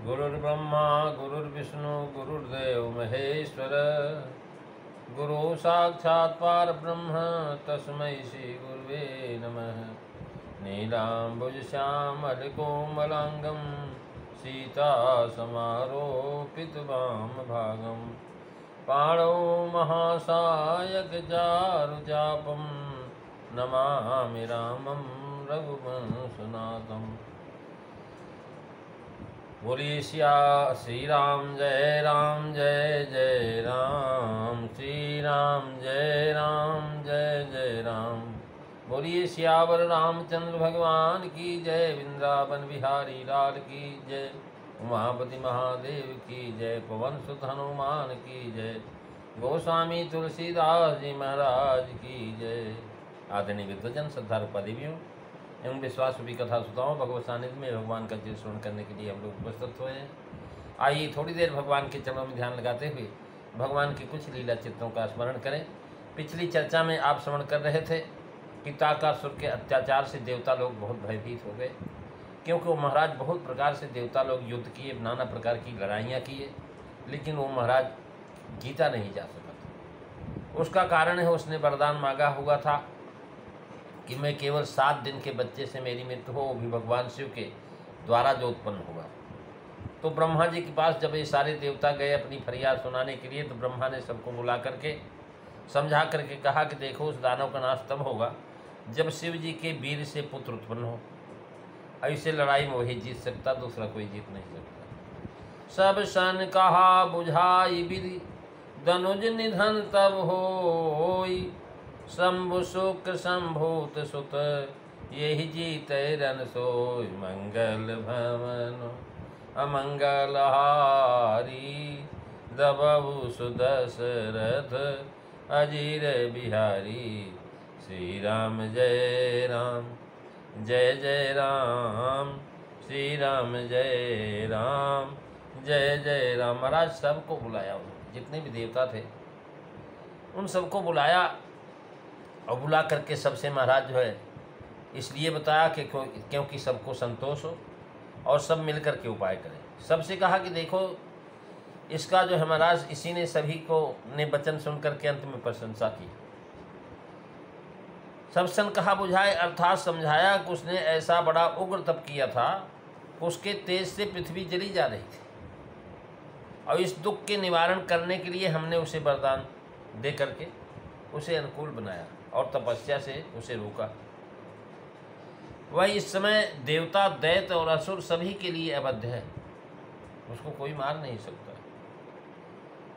गुरुर्ब्रह्मा गुरुर्विष्णु गुरुर्देव महेश्वर गुरु साक्षात् परब्रह्म तस्मै श्री गुरुवे नमः। नीलाम्बुजश्यामलकोमलाङ्गं सीतासमारोपितवामभागं पाणौ महासायकचारुचापं नमामि रामं रघुवंशनाथम्। बोलिए श्री राम जय जय राम, श्री राम जय जय राम। बोलिए सियावर रामचंद्र भगवान की जय, वृंदावन बिहारी लाल की जय, उमापति महादेव की जय, पवन सुत हनुमान की जय, गोस्वामी तुलसीदास जी महाराज की जय। आदरणीय विद्वजन, श्रद्धालु पदेवियों एवं विश्वास रूपी कथा सुताओं, भगवत सानिध्य में भगवान का चिर श्रवण करने के लिए हम लोग उपस्थित हुए हैं। आइए थोड़ी देर भगवान के चरणों में ध्यान लगाते हुए भगवान की कुछ लीला चित्रों का स्मरण करें। पिछली चर्चा में आप श्रवण कर रहे थे कि ताकासुर के अत्याचार से देवता लोग बहुत भयभीत हो गए, क्योंकि वो महाराज बहुत प्रकार से देवता लोग युद्ध किए, नाना प्रकार की लड़ाइयाँ किए, लेकिन वो महाराज जीता नहीं जा सका था। उसका कारण है उसने वरदान मांगा हुआ था कि मैं केवल 7 दिन के बच्चे से मेरी मृत्यु हो, वो भी भगवान शिव के द्वारा जो उत्पन्न हुआ। तो ब्रह्मा जी के पास जब ये सारे देवता गए अपनी फरियाद सुनाने के लिए, तो ब्रह्मा ने सबको बुला करके समझा करके कहा कि देखो, उस दानव का नाश तब होगा जब शिव जी के वीर से पुत्र उत्पन्न हो। ऐसे लड़ाई में वही जीत सकता, दूसरा कोई जीत नहीं सकता। सब सन कहा बुझाई विधि, धनुज निधन तब होई, शंभु शुक्र शंभूत सुत, यही जीत रन सोई, मंगल भवन अमंगलहारी, दबहु सुदशरथ अजीर बिहारी, श्री राम जय राम जय राम, श्री राम जय जय राम। महाराज सबको बुलाया, उन्होंने जितने भी देवता थे उन सबको बुलाया, और बुला करके सबसे महाराज जो है इसलिए बताया कि क्योंकि सबको संतोष हो और सब मिलकर के उपाय करें। सबसे कहा कि देखो, इसका जो है महाराज, इसी ने सभी को ने वचन सुन करके अंत में प्रशंसा की। सब सन कहा बुझाए, अर्थात समझाया कि उसने ऐसा बड़ा उग्र तप किया था, उसके तेज से पृथ्वी जली जा रही थी, और इस दुख के निवारण करने के लिए हमने उसे वरदान दे करके उसे अनुकूल बनाया और तपस्या से उसे रोका। वह इस समय देवता, दैत्य और असुर सभी के लिए अवध्य है, उसको कोई मार नहीं सकता।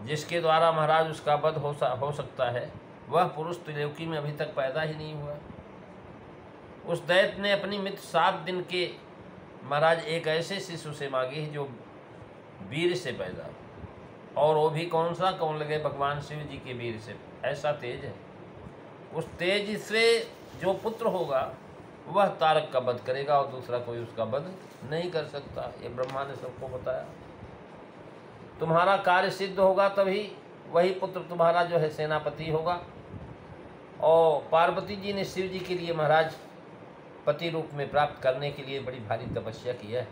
जिसके द्वारा महाराज उसका वध हो सकता है, वह पुरुष त्रिलोकी में अभी तक पैदा ही नहीं हुआ। उस दैत्य ने अपनी मित्र 7 दिन के महाराज एक ऐसे शिशु से मांगे जो वीर से पैदा, और वो भी कौन सा, कौन लगे, भगवान शिव जी के वीर से। ऐसा तेज है, उस तेज से जो पुत्र होगा वह तारक का वध करेगा, और दूसरा कोई उसका वध नहीं कर सकता। ये ब्रह्मा ने सबको बताया। तुम्हारा कार्य सिद्ध होगा तभी वही पुत्र तुम्हारा जो है सेनापति होगा। और पार्वती जी ने शिव जी के लिए महाराज पति रूप में प्राप्त करने के लिए बड़ी भारी तपस्या किया है,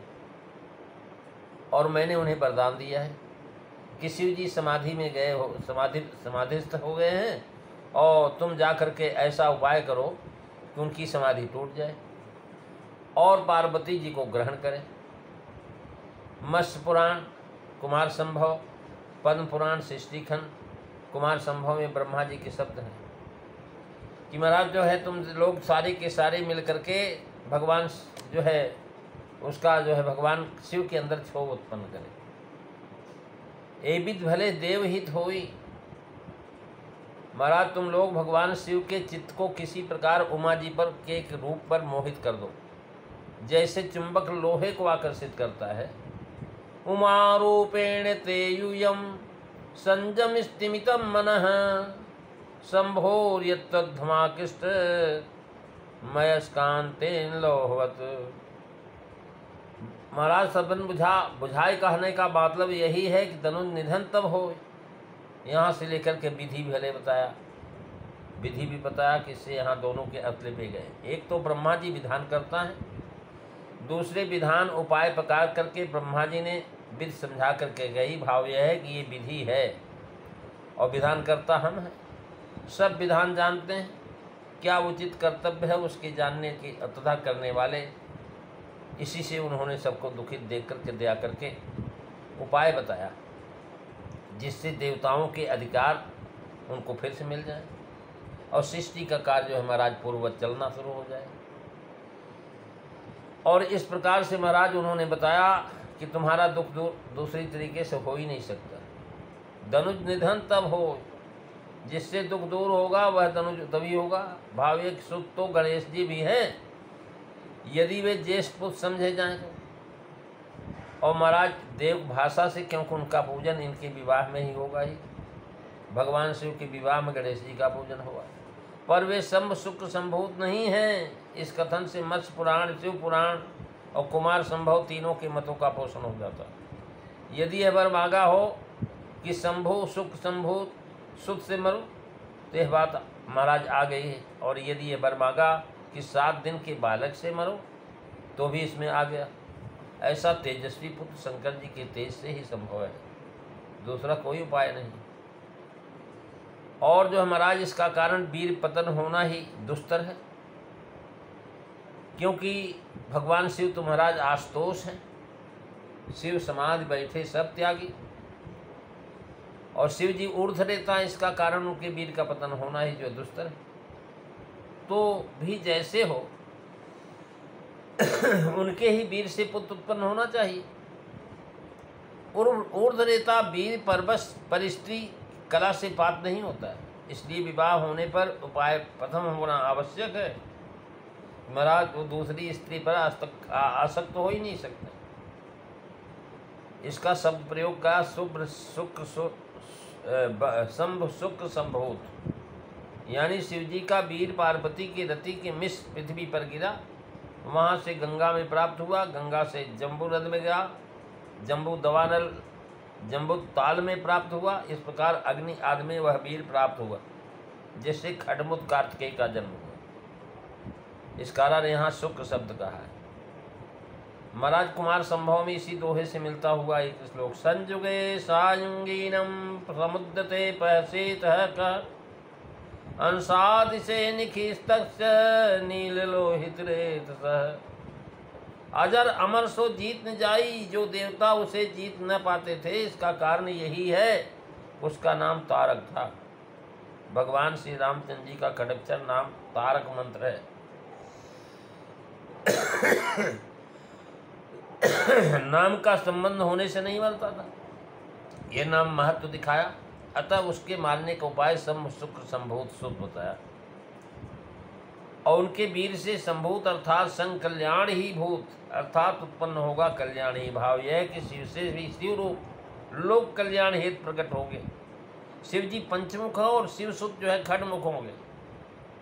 और मैंने उन्हें वरदान दिया है कि शिव जी समाधि में गए हो, समाधिस्थ हो गए हैं, और तुम जा कर के ऐसा उपाय करो कि उनकी समाधि टूट जाए और पार्वती जी को ग्रहण करें। मत्स्य पुराण, कुमार संभव, पद्म पुराण, सृष्टिखंड, कुमार संभव में ब्रह्मा जी के शब्द हैं कि महाराज जो है तुम लोग सारे के सारे मिल करके भगवान जो है उसका जो है भगवान शिव के अंदर क्षोभ उत्पन्न करें। एविध भले देवहित होई, महाराज तुम लोग भगवान शिव के चित्त को किसी प्रकार उमा जी पर के एक रूप पर मोहित कर दो, जैसे चुंबक लोहे को आकर्षित करता है। उमा रूपेण ते यूयम संजम स्तिमितम मनः, संभोर्यत्तद्धमाकृष्ट मयस्कांतेन लोहवत। महाराज सबन बुझाए कहने का मतलब यही है कि धनुष निधन तब हो। यहाँ से लेकर के विधि भी भले बताया, विधि भी बताया कि इससे यहाँ दोनों के अर्थ लिपे गए। एक तो ब्रह्मा जी विधान करता है, दूसरे विधान उपाय प्रकार करके ब्रह्मा जी ने विधि समझा करके गई। भाव यह है कि ये विधि है और विधान करता हम हैं। सब विधान जानते हैं, क्या उचित कर्तव्य है उसके जानने की तथा करने वाले। इसी से उन्होंने सबको दुखित देख करके दया करके उपाय बताया, जिससे देवताओं के अधिकार उनको फिर से मिल जाए और सृष्टि का कार्य जो है महाराज पूर्ववत चलना शुरू हो जाए। और इस प्रकार से महाराज उन्होंने बताया कि तुम्हारा दुख दूसरी तरीके से हो ही नहीं सकता। धनुज निधन तब हो, जिससे दुख दूर होगा वह धनुज तभी होगा। भाव एक सुख तो गणेश जी भी हैं, यदि वे ज्येष्ठ पुत्र समझे जाएं तो। और महाराज देव भाषा से, क्योंकि उनका पूजन इनके विवाह में ही होगा ही। भगवान शिव के विवाह में गणेश जी का पूजन हुआ, पर वे शंभ शुक्र संभूत नहीं हैं। इस कथन से मत्स्य पुराण, शिव पुराण और कुमार संभव तीनों के मतों का पोषण हो जाता। यदि यह वर मांगा हो कि शंभु शुक्र संभूत सुख से मरो, तो यह बात महाराज आ गई है। और यदि यह वर मांगा कि 7 दिन के बालक से मरो, तो भी इसमें आ गया। ऐसा तेजस्वी पुत्र शंकर जी के तेज से ही संभव है, दूसरा कोई उपाय नहीं। और जो महाराज इसका कारण वीर पतन होना ही दुस्तर है, क्योंकि भगवान शिव तो महाराज आशुतोष हैं। शिव समाधि बैठे सब त्यागी, और शिव जी ऊर्ध्व रहता है, इसका कारण उनके वीर का पतन होना ही जो दुस्तर है। तो भी जैसे हो उनके ही वीर से पुत्र उत्पन्न होना चाहिए। ऊर्ध्व रेता वीर परवश पर स्त्री कला से पात नहीं होता है, इसलिए विवाह होने पर उपाय प्रथम होना आवश्यक है। महाराज वो दूसरी स्त्री पर आसक्त हो ही नहीं सकते। इसका शब्द प्रयोग का शुभ्र शुक्र शंभ शुक्र संभूत, यानी शिवजी का वीर पार्वती की रति के मिश पृथ्वी पर गिरा, वहाँ से गंगा में प्राप्त हुआ, गंगा से जम्बू नद में गया, जम्बू दवानल जम्बू ताल में प्राप्त हुआ। इस प्रकार अग्नि आदि में वह वीर प्राप्त हुआ, जिससे खडमुत कार्तिकेय का जन्म हुआ। इस कारण यहाँ शुक्र शब्द कहा है। महाराज कुमार संभव में इसी दोहे से मिलता हुआ एक श्लोक, संजुगे सायुंगीनम समुद्रते पहसेत अंसादिशे निखिस्तक्ष नीललोहित रेत सह। अजर अमर सो जीत न जाई, जो देवता उसे जीत न पाते थे। इसका कारण यही है, उसका नाम तारक था। भगवान श्री रामचंद्र जी का खडगचर नाम तारक मंत्र है। नाम का संबंध होने से नहीं बनता था, ये नाम महत्व दिखाया, अतः उसके मारने का उपाय शंभ शुक्र संभूत शुभ बताया। और उनके वीर से संभूत अर्थात संग कल्याण ही भूत, अर्थात उत्पन्न होगा कल्याण ही। भाव यह है कि शिव से भी शिव रूप लोक कल्याण हेतु प्रकट होंगे। शिव जी पंचमुख हो और शिव सुत जो है खडमुख होंगे।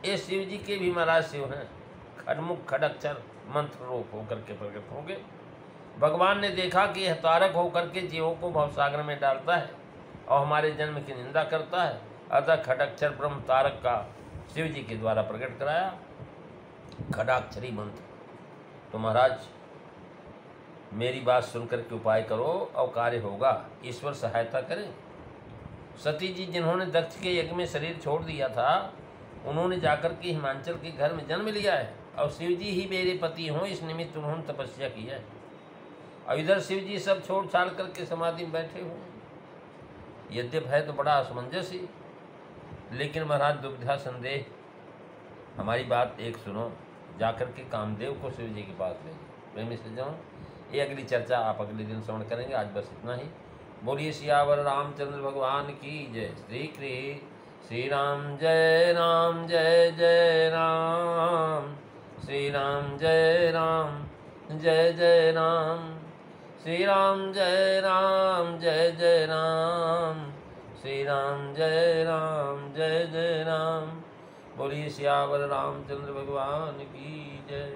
ये शिव जी के भी महाराज शिव हैं, खडमुख खडक्षर मंत्र रूप होकर के प्रकट होंगे। भगवान ने देखा कि यह तारक होकर के जीवों को भवसागर में डालता है और हमारे जन्म की निंदा करता है, अतः खडक्षर ब्रह्म तारक का शिव जी के द्वारा प्रकट कराया खडाक्षरी मंत्र। तो महाराज मेरी बात सुनकर के उपाय करो और कार्य होगा, ईश्वर सहायता करें। सती जी जिन्होंने दक्ष के यज्ञ में शरीर छोड़ दिया था, उन्होंने जाकर के हिमाचल के घर में जन्म लिया है, और शिव जी ही मेरे पति हों इस निमित्त उन्होंने तपस्या की है। और इधर शिव जी सब छोड़ छाड़ करके समाधि में बैठे हुए। यद्यप है तो बड़ा असमंजस ही, लेकिन महाराज दुविधा संदेह, हमारी बात एक सुनो, जाकर के कामदेव को शिव जी के पास ले प्रेमी से जाओ। ये अगली चर्चा आप अगले दिन श्रवण करेंगे। आज बस इतना ही। बोलिए सियावर रामचंद्र भगवान की जय। श्री राम जय राम जय जय राम, श्री राम जय राम जय जय राम, श्री राम जय राम जय जय राम, श्री राम जय राम जय जय राम। बोलिए सियावर रामचंद्र भगवान की जय।